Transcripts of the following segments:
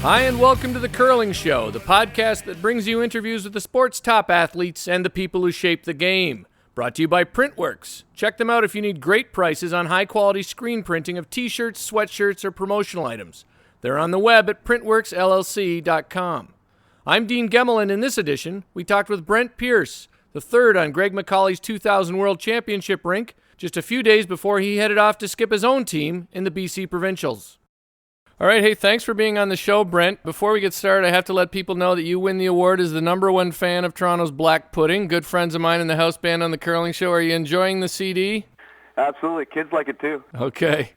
Hi, and welcome to The Curling Show, the podcast that brings you interviews with the sport's top athletes and the people who shape the game. Brought to you by Printworks. Check them out if you need great prices on high-quality screen printing of t-shirts, sweatshirts, or promotional items. They're on the web at printworksllc.com. I'm Dean Gemmel, and in this edition, we talked with Brent Pierce, the third on Greg McCauley's 2000 World Championship rink, just a few days before he headed off to skip his own team in the BC Provincials. All right, hey, thanks for being on the show, Brent. Before we get started, I have to let people know that you win the award as the #1 fan of Toronto's Black Pudding. Good friends of mine in the house band on The Curling Show. Are you enjoying the CD? Absolutely. Kids like it too. Okay.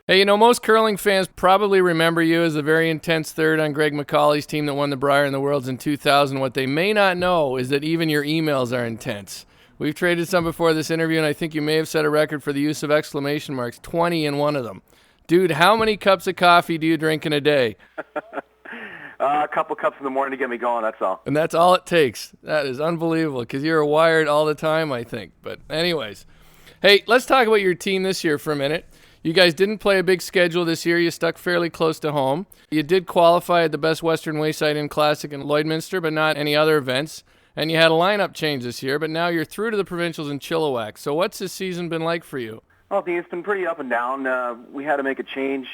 Hey, you know, most curling fans probably remember you as the very intense third on Greg McCauley's team that won the Brier and the Worlds in 2000. What they may not know is that even your emails are intense. We've traded some before this interview, and I think you may have set a record for the use of exclamation marks, 20 in one of them. Dude, how many cups of coffee do you drink in a day? A couple cups in the morning to get me going, that's all. And that's all it takes. That is unbelievable, because you're wired all the time, I think. But anyways, hey, let's talk about your team this year for a minute. You guys didn't play a big schedule this year. You stuck fairly close to home. You did qualify at the Best Western Wayside Inn Classic in Lloydminster, but not any other events. And you had a lineup change this year, but now you're through to the Provincials in Chilliwack. So what's this season been like for you? Well, Dean, it's been pretty up and down. We had to make a change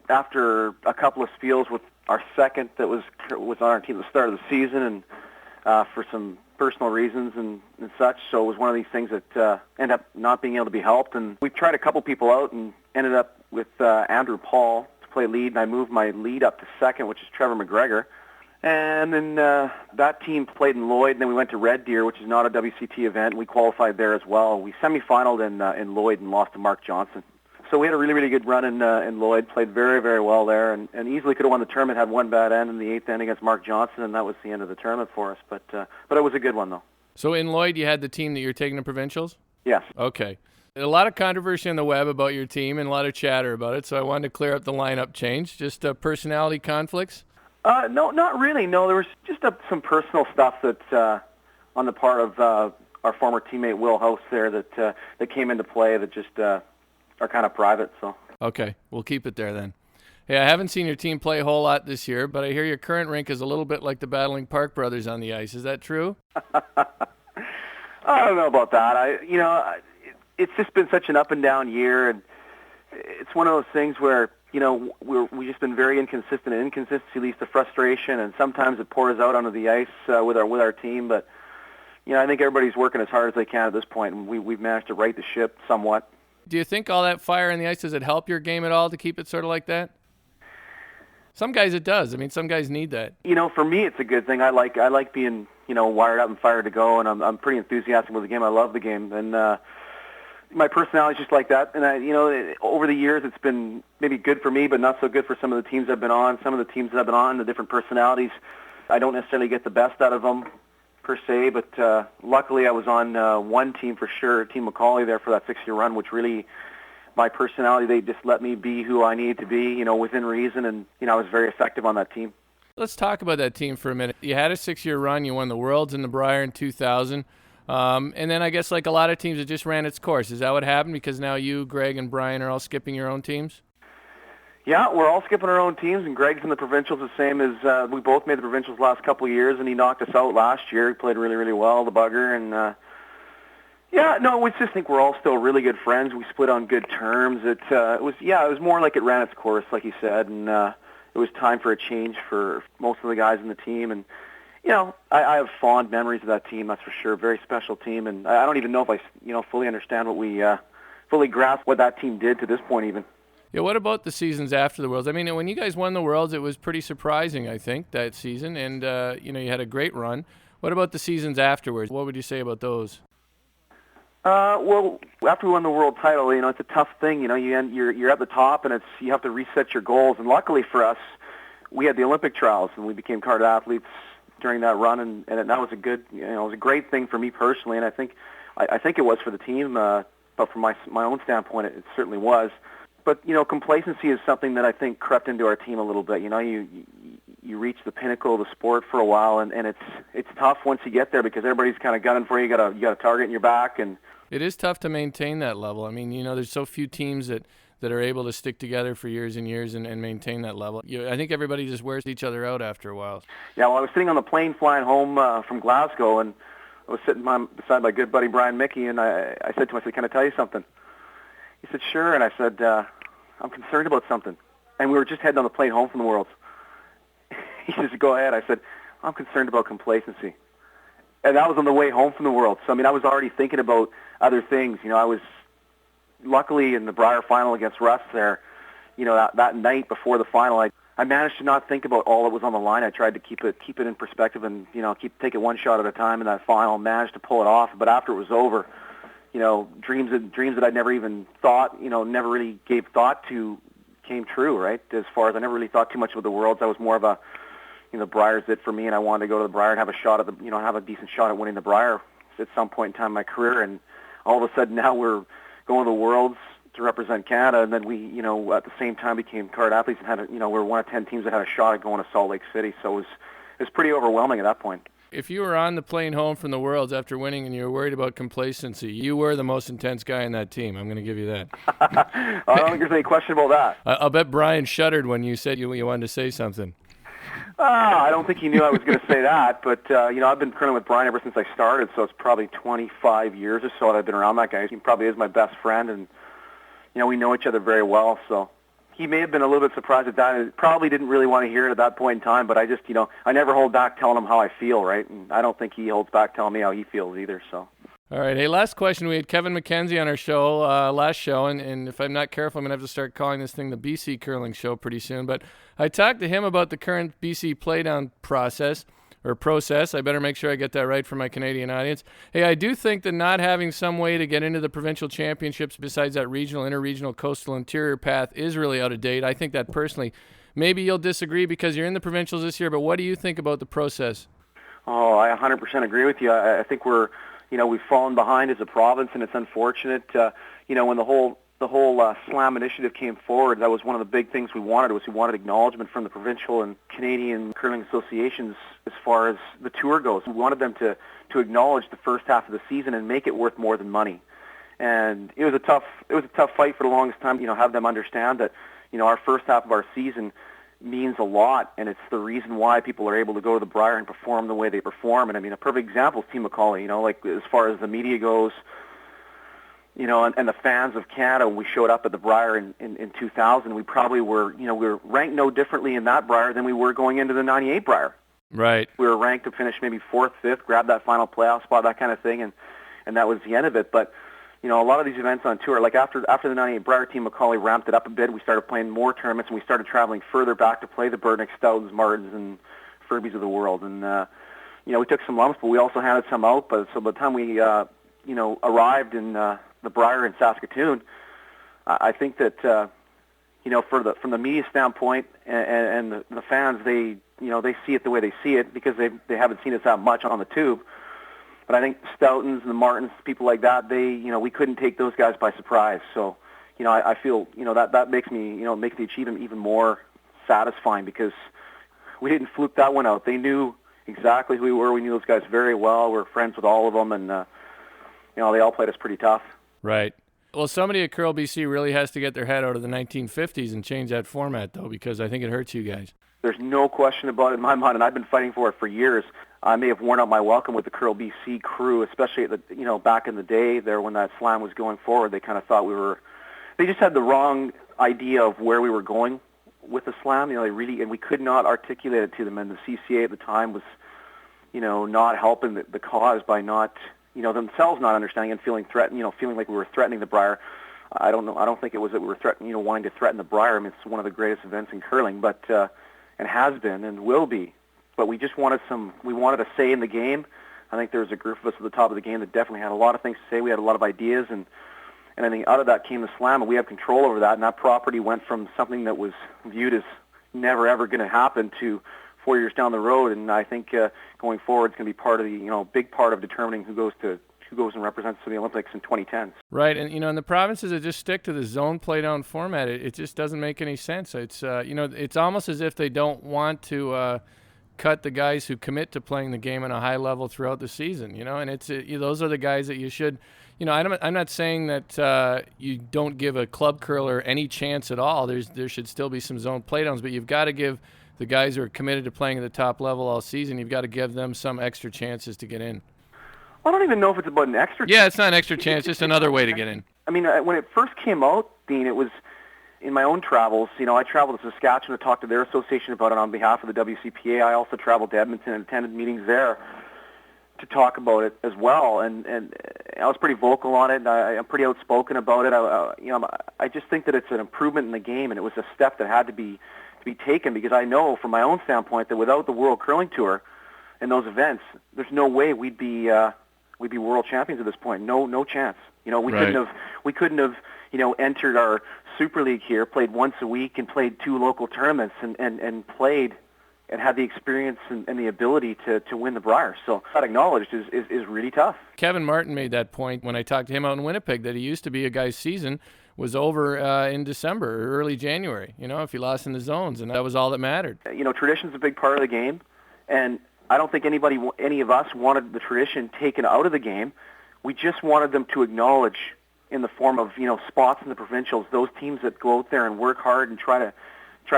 after a couple of spiels with our second that was on our team at the start of the season, and for some personal reasons and such. So it was one of these things that ended up not being able to be helped. And we tried a couple people out and ended up with Andrew Paul to play lead, and I moved my lead up to second, which is Trevor McGregor. And then that team played in Lloyd, and then we went to Red Deer, which is not a WCT event. We qualified there as well. We semifinaled in Lloyd and lost to Mark Johnson. So we had a really, really good run in Lloyd, played very, very well there, and easily could have won the tournament, had one bad end in the 8th end against Mark Johnson, and that was the end of the tournament for us. But it was a good one, though. So in Lloyd, you had the team that you're taking to Provincials? Yes. Okay. A lot of controversy on the web about your team and a lot of chatter about it, so I wanted to clear up the lineup change. Just personality conflicts? No, not really. No, there was just some personal stuff that on the part of our former teammate Will House there that came into play that just are kind of private. So okay, we'll keep it there then. Hey, I haven't seen your team play a whole lot this year, but I hear your current rink is a little bit like the Battling Park brothers on the ice. Is that true? I don't know about that. It's just been such an up and down year, and it's one of those things where, you know, we've just been very inconsistent, and inconsistency leads to frustration, and sometimes it pours out onto the ice with our team. But, you know, I think everybody's working as hard as they can at this point, and we've managed to right the ship somewhat. Do you think all that fire in the ice, does it help your game at all to keep it sort of like that? Some guys it does. I mean, some guys need that. You know, for me, it's a good thing. I like being, you know, wired up and fired to go, and I'm pretty enthusiastic with the game. I love the game, and my personality is just like that. And over the years, it's been maybe good for me, but not so good for some of the teams I've been on. Some of the teams that I've been on, the different personalities, I don't necessarily get the best out of them per se. But luckily, I was on one team for sure, Team McCauley there for that 6-year run, which really, my personality, they just let me be who I needed to be, you know, within reason. And, you know, I was very effective on that team. Let's talk about that team for a minute. You had a 6-year run. You won the Worlds and the Brier in 2000. And then I guess like a lot of teams, it just ran its course. Is that what happened? Because now you, Greg, and Brian are all skipping your own teams? Yeah, we're all skipping our own teams, and Greg's in the Provincials the same as we both made the Provincials last couple of years, and he knocked us out last year. He played really, really well, the bugger. And, we just think we're all still really good friends. We split on good terms. It was more like it ran its course, like you said, and it was time for a change for most of the guys in the team. And you know, I have fond memories of that team, that's for sure. Very special team, and I don't even know if I, you know, fully understand what we fully grasp what that team did to this point even. Yeah, what about the seasons after the Worlds? I mean, when you guys won the Worlds, it was pretty surprising, I think, that season, and you had a great run. What about the seasons afterwards? What would you say about those? Well, after we won the world title, you know, it's a tough thing. You know, you're at the top, and you have to reset your goals. And luckily for us, we had the Olympic trials, and we became card athletes during that run, and that was a good, you know, it was a great thing for me personally, and I think it was for the team, but from my own standpoint, it certainly was. But you know, complacency is something that I think crept into our team a little bit. You know, you reach the pinnacle of the sport for a while, and it's tough once you get there because everybody's kind of gunning for you. You got a target in your back, and it is tough to maintain that level. I mean, you know, there's so few teams that that are able to stick together for years and years and maintain that level. I think everybody just wears each other out after a while. Yeah, well, I was sitting on the plane flying home from Glasgow, and I was sitting beside my good buddy Brian Mickey, and I said to him, I said, "Can I tell you something?" He said, "Sure," and I said, "I'm concerned about something." And we were just heading on the plane home from the Worlds. He says, "Go ahead." I said, "I'm concerned about complacency." And that was on the way home from the Worlds. So, I mean, I was already thinking about other things. I was luckily in the Brier final against Russ there, that night before the final, I managed to not think about all that was on the line. I tried to keep it in perspective and, take it one shot at a time in that final, managed to pull it off. But after it was over, dreams that I never even thought, never really gave thought to came true, right? As far as I never really thought too much about the Worlds. I was more of a, Brier's it for me, and I wanted to go to the Brier and have a shot at have a decent shot at winning the Brier at some point in time in my career. And all of a sudden now we're going to the Worlds to represent Canada, and then we, at the same time became card athletes and had, we're one of 10 teams that had a shot at going to Salt Lake City. So it was pretty overwhelming at that point. If you were on the plane home from the Worlds after winning and you were worried about complacency, you were the most intense guy in that team. I'm going to give you that. I don't think there's any question about that. I'll bet Brian shuddered when you said you wanted to say something. I don't think he knew I was going to say that, but, I've been curling with Brian ever since I started, so it's probably 25 years or so that I've been around that guy. He probably is my best friend, and, we know each other very well, so he may have been a little bit surprised at that. He probably didn't really want to hear it at that point in time, but I just, I never hold back telling him how I feel, right? And I don't think he holds back telling me how he feels either, so. All right. Hey, last question. We had Kevin McKenzie on our show last show, and if I'm not careful, I'm going to have to start calling this thing the BC Curling Show pretty soon. But I talked to him about the current BC Playdown process. I better make sure I get that right for my Canadian audience. Hey, I do think that not having some way to get into the provincial championships besides that regional, interregional, coastal, interior path is really out of date. I think that personally. Maybe you'll disagree because you're in the provincials this year, but what do you think about the process? Oh, I 100% agree with you. I think we've fallen behind as a province, and it's unfortunate. When the whole SLAM initiative came forward, that was one of the big things we wanted. We wanted acknowledgement from the provincial and Canadian curling associations as far as the tour goes. We wanted them to acknowledge the first half of the season and make it worth more than money. And it was a tough fight for the longest time. Have them understand that our first half of our season means a lot, and it's the reason why people are able to go to the Brier and perform the way they perform. And I mean, a perfect example is Team McCauley, as far as the media goes, and the fans of Canada. When we showed up at the Brier in 2000, we probably were, we were ranked no differently in that Brier than we were going into the 98 Brier. Right. We were ranked to finish maybe 4th, 5th, grab that final playoff spot, that kind of thing, and that was the end of it. But a lot of these events on tour, like after the 98 Brier, Team McCauley ramped it up a bit. We started playing more tournaments, and we started traveling further back to play the Burnick, Stoutons, Martins, and Furbies of the world. And, we took some lumps, but we also handed some out. But so by the time we, arrived in the Brier in Saskatoon, I think that, from the media standpoint and the fans, they see it the way they see it because they haven't seen us that much on the tube. But I think Stoutons and the Martins, people like that, we couldn't take those guys by surprise. So, I feel, that makes me, makes the achievement even more satisfying because we didn't fluke that one out. They knew exactly who we were. We knew those guys very well. We're friends with all of them, and, they all played us pretty tough. Right. Well, somebody at Curl BC really has to get their head out of the 1950s and change that format, though, because I think it hurts you guys. There's no question about it in my mind, and I've been fighting for it for years. I may have worn out my welcome with the Curl BC crew, especially back in the day there when that SLAM was going forward. They kind of thought they just had the wrong idea of where we were going with the SLAM. And we could not articulate it to them. And the CCA at the time was, not helping the cause by not, themselves not understanding and feeling threatened, feeling like we were threatening the Brier. I don't know. I don't think it was that we were wanting to threaten the Brier. I mean, it's one of the greatest events in curling, but and has been and will be. But we just wanted a say in the game. I think there was a group of us at the top of the game that definitely had a lot of things to say. We had a lot of ideas, and I think out of that came the SLAM, and we have control over that. And that property went from something that was viewed as never ever going to happen to 4 years down the road. And I think going forward, it's going to be part of the big part of determining who goes and represents the Olympics in 2010. Right, and in the provinces that just stick to the zone playdown format, it just doesn't make any sense. It's it's almost as if they don't want to cut the guys who commit to playing the game on a high level throughout the season. And it's those are the guys that you I'm not saying that you don't give a club curler any chance at all. There should still be some zone playdowns, but you've got to give the guys who are committed to playing at the top level all season, you've got to give them some extra chances to get in. I don't even know if it's about an extra chance. Yeah, it's not an extra chance, just another way to get in. I mean, when it first came out, Dean, it was in my own travels. I traveled to Saskatchewan to talk to their association about it on behalf of the WCPA. I also traveled to Edmonton and attended meetings there to talk about it as well, and I was pretty vocal on it, and I'm pretty outspoken about it. I just think that it's an improvement in the game, and it was a step that had to be taken, because I know from my own standpoint that without the World Curling Tour and those events, there's no way we'd be world champions at this point. No chance. We couldn't have entered our Super League here, played once a week, and played 2 local tournaments, and played and had the experience and the ability to win the Brier. So that acknowledged is really tough. Kevin Martin made that point when I talked to him out in Winnipeg, that he used to be a guy's season was over in December or early January, if he lost in the zones, and that was all that mattered. Tradition's a big part of the game, and I don't think any of us wanted the tradition taken out of the game. We just wanted them to acknowledge, in the form of spots in the provincials, those teams that go out there and work hard and try to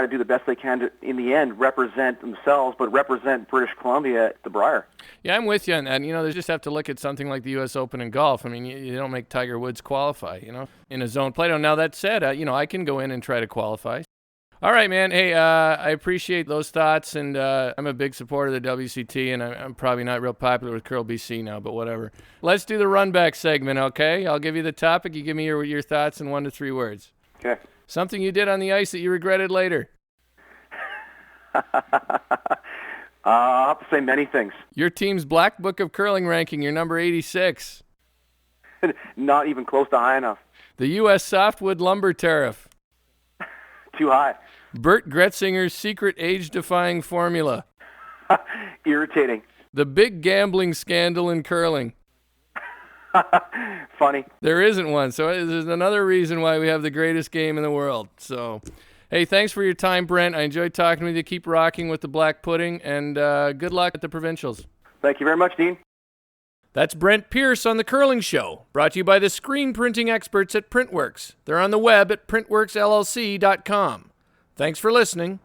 do the best they can to, in the end, represent themselves, but represent British Columbia at the Brier. Yeah, I'm with you on that. They just have to look at something like the U.S. Open in golf. I mean, you don't make Tiger Woods qualify, in a zone playdown. Now, that said, I can go in and try to qualify. All right, man. Hey, I appreciate those thoughts, and I'm a big supporter of the WCT, and I'm probably not real popular with Curl BC now, but whatever. Let's do the Runback segment, okay? I'll give you the topic. You give me your thoughts in 1 to 3 words. Okay. Something you did on the ice that you regretted later. I'll have to say many things. Your team's Black Book of Curling ranking, you're number 86. Not even close to high enough. The U.S. softwood lumber tariff. Too high. Bert Gretzinger's secret age-defying formula. Irritating. The big gambling scandal in curling. Funny. There isn't one, so there's another reason why we have the greatest game in the world. So, hey, thanks for your time, Brent. I enjoyed talking with you. Keep rocking with the black pudding, and good luck at the Provincials. Thank you very much, Dean. That's Brent Pierce on The Curling Show, brought to you by the screen printing experts at Printworks. They're on the web at printworksllc.com. Thanks for listening.